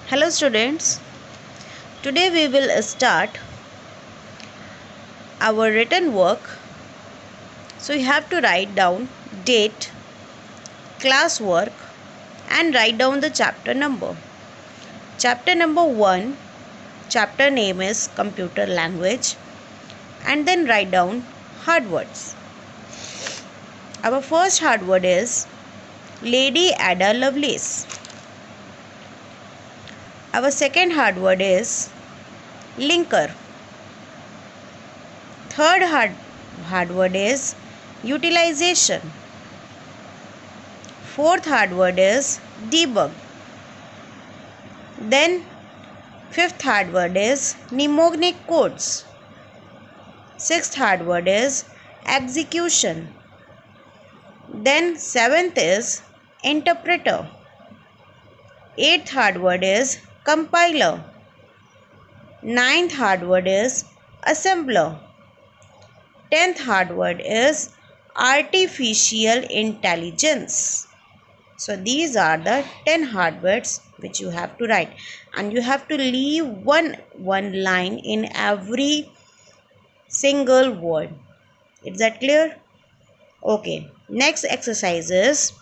Hello students, today we will start our written work. So you have to write down date, class work and write down the chapter number. Chapter number 1, chapter name is computer language, and then write down hard words. Our first hard word is Lady Ada Lovelace. Our second hard word is linker. Third hard word is utilization. Fourth hard word is debug. Then fifth hard word is mnemonic codes. Sixth hard word is execution. Then seventh is interpreter. Eighth hard word is compiler. Ninth hard word is assembler. 10th hard word is artificial intelligence. So these are the 10 hard words which you have to write, and you have to leave one line in every single word. Is that clear? Okay. Next exercise is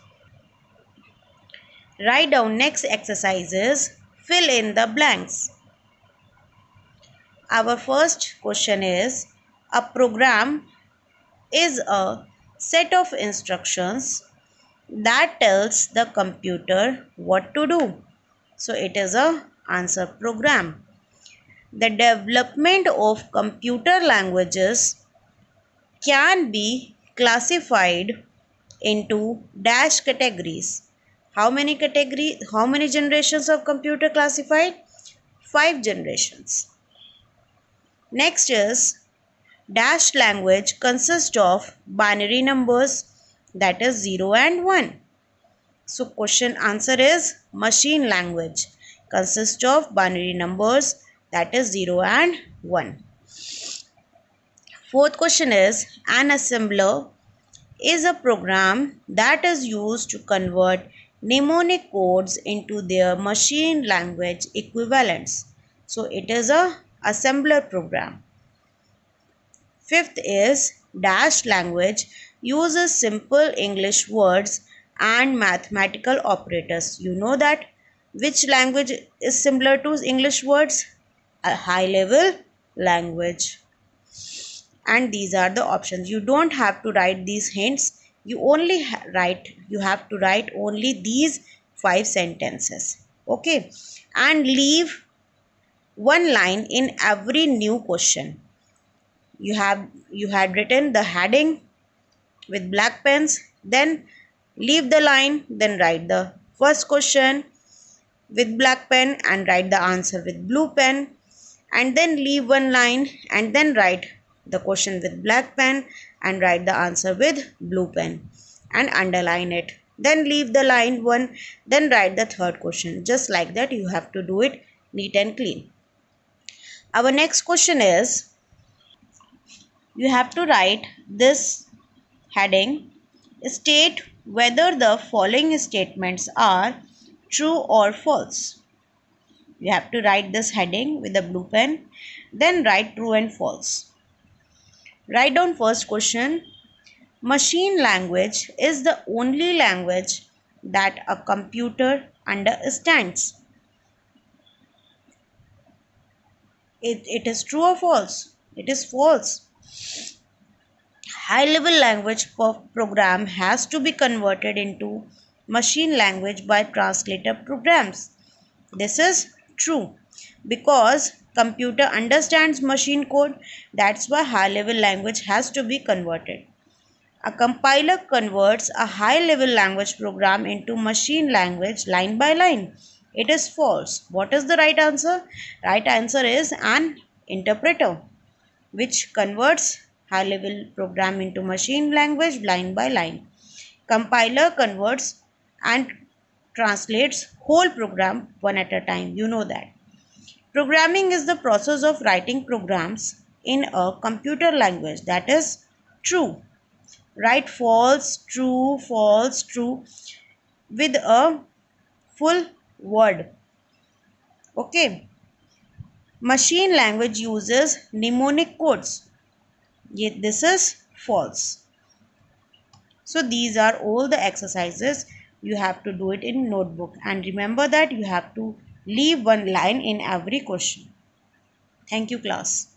write down. Next exercise is fill in the blanks. Our first question is, a program is a set of instructions that tells the computer what to do. So it is a answer program. The development of computer languages can be classified into dash categories. How many generations of computer classified? 5 generations. Next is dash language consists of binary numbers, that is 0 and 1. So question answer is machine language consists of binary numbers, that is 0 and 1. Fourth question is, an assembler is a program that is used to convert mnemonic codes into their machine language equivalents. So it is a assembler program. Fifth is dash language uses simple English words and mathematical operators. You know that which language is similar to English words? A high level language. And these are the options. You don't have to write these hints. You have to write only these 5 sentences. Okay. And leave one line in every new question. You had written the heading with black pens, then leave the line, then write the first question with black pen and write the answer with blue pen, and then leave one line and then write the question with black pen and write the answer with blue pen and underline it. Then leave the line one, then write the third question. Just like that you have to do it neat and clean. Our next question is, you have to write this heading, state whether the following statements are true or false. You have to write this heading with a blue pen, then write true and false. Write down first question. Machine language is the only language that a computer understands. It is true or false? It is false. High-level language program has to be converted into machine language by translator programs. This is true because computer understands machine code. That's why high-level language has to be converted. A compiler converts a high-level language program into machine language line by line. It is false. What is the right answer? Right answer is an interpreter, which converts high-level program into machine language line by line. Compiler converts and translates whole program one at a time. You know that. Programming is the process of writing programs in a computer language. That is true. Write false, true, false, true with a full word. Okay. Machine language uses mnemonic codes. This is false. So these are all the exercises. You have to do it in notebook, and remember that you have to leave one line in every question. Thank you, class.